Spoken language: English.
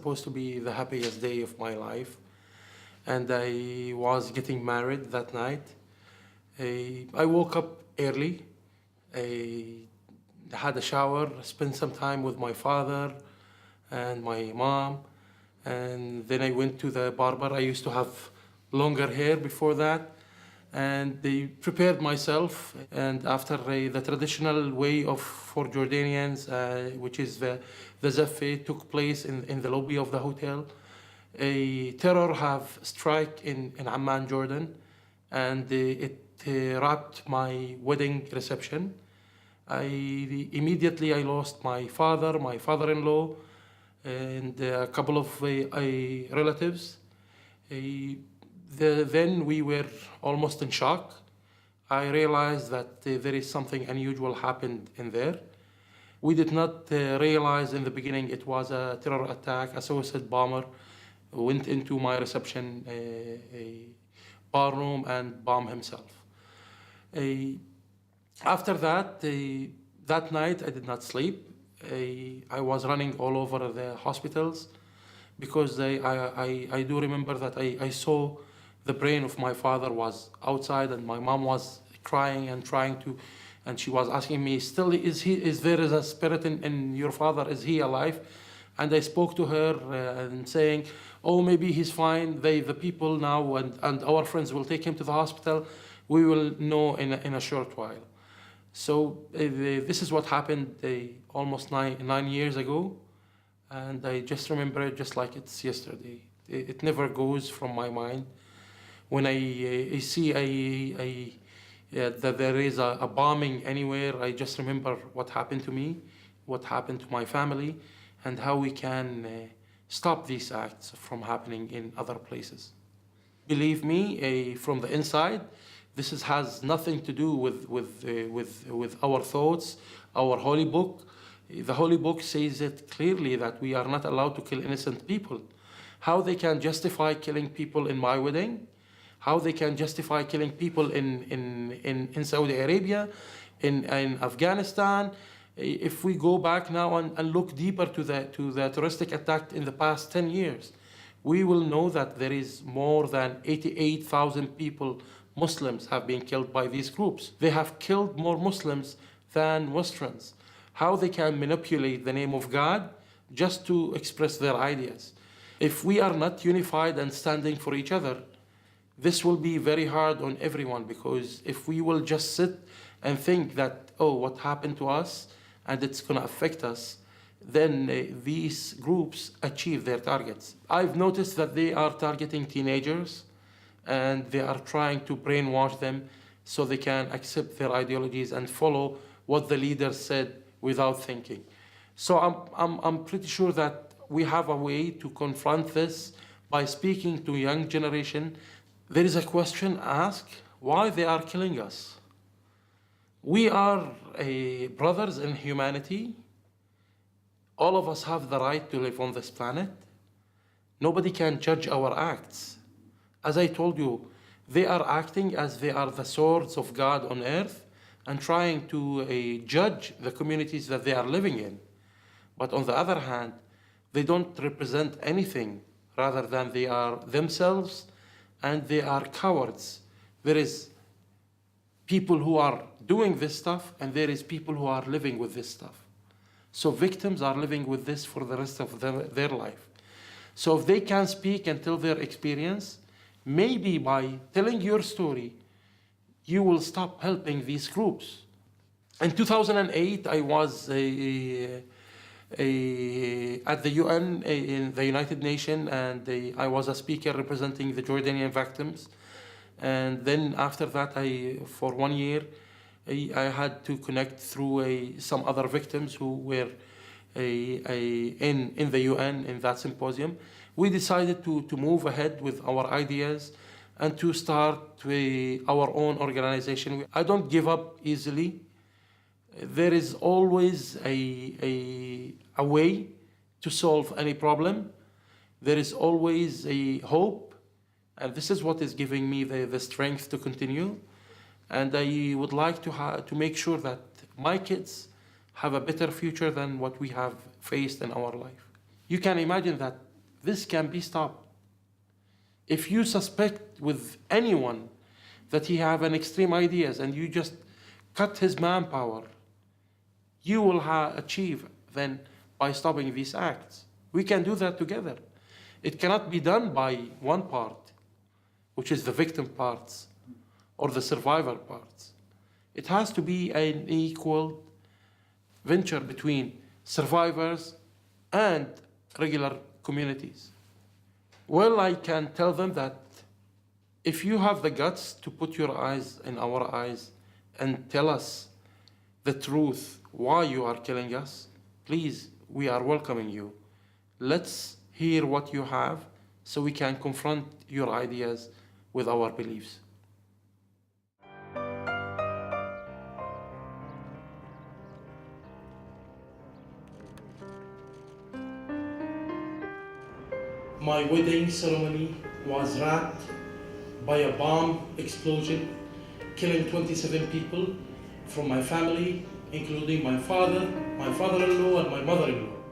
supposed to be the happiest day of my life, and I was getting married that night. I woke up early, I had a shower, spent some time with my father and my mom, and then I went to the barber. I used to have longer hair before that, and they prepared myself. And after the traditional way for Jordanians, which is the zaffe, took place in the lobby of the hotel. A terror have strike in Amman, Jordan, and it wrapped my wedding reception. Immediately I lost my father, my father-in-law, and a couple of relatives. Then we were almost in shock. I realized that there is something unusual happened in there. We did not realize in the beginning it was a terror attack. A suicide bomber went into my reception a bar room and bombed himself. After that, that night I did not sleep. I was running all over the hospitals because I do remember that I saw the brain of my father was outside, and my mom was crying and trying to, and she was asking me, still, is there a spirit in your father? Is he alive? And I spoke to her and saying, oh, maybe he's fine. The people now and our friends will take him to the hospital. We will know in a short while. So this is what happened almost nine years ago. And I just remember it just like it's yesterday. It never goes from my mind. When I see that there is a bombing anywhere, I just remember what happened to me, what happened to my family, and how we can stop these acts from happening in other places. Believe me, from the inside, this has nothing to do with our thoughts, our holy book. The holy book says it clearly that we are not allowed to kill innocent people. How they can justify killing people in my wedding? How they can justify killing people in Saudi Arabia, in Afghanistan? If we go back now and look deeper to the terroristic attack in the past 10 years, we will know that there is more than 88,000 people, Muslims, have been killed by these groups. They have killed more Muslims than Westerns. How they can manipulate the name of God just to express their ideas. If we are not unified and standing for each other, this will be very hard on everyone, because if we will just sit and think that, oh, what happened to us and it's going to affect us, then these groups achieve their targets. I've noticed that they are targeting teenagers and they are trying to brainwash them so they can accept their ideologies and follow what the leaders said without thinking. So I'm pretty sure that we have a way to confront this by speaking to young generation. There is a question asked, why they are killing us? We are brothers in humanity. All of us have the right to live on this planet. Nobody can judge our acts. As I told you, they are acting as they are the swords of God on earth and trying to judge the communities that they are living in. But on the other hand, they don't represent anything rather than they are themselves, and they are cowards. There is people who are doing this stuff, and there is people who are living with this stuff. So victims are living with this for the rest of their life. So if they can speak and tell their experience, maybe by telling your story, you will stop helping these groups. In 2008, I was at the UN, in the United Nations, and I was a speaker representing the Jordanian victims. And then after that, for 1 year, I had to connect through some other victims who were in the UN in that symposium. We decided to move ahead with our ideas and to start our own organization. I don't give up easily. There is always a way to solve any problem. There is always a hope, and this is what is giving me the strength to continue. And I would like to make sure that my kids have a better future than what we have faced in our life. You can imagine that This can be stopped. If you suspect with anyone that he have an extreme ideas and you just cut his manpower, you will achieve then by stopping these acts. We can do that together. It cannot be done by one part, which is the victim parts or the survivor parts. It has to be an equal venture between survivors and regular communities. Well, I can tell them that if you have the guts to put your eyes in our eyes and tell us the truth, why you are killing us, please, we are welcoming you. Let's hear what you have so we can confront your ideas with our beliefs. My wedding ceremony was wrapped by a bomb explosion, killing 27 people from my family, including my father, my father-in-law, and my mother-in-law.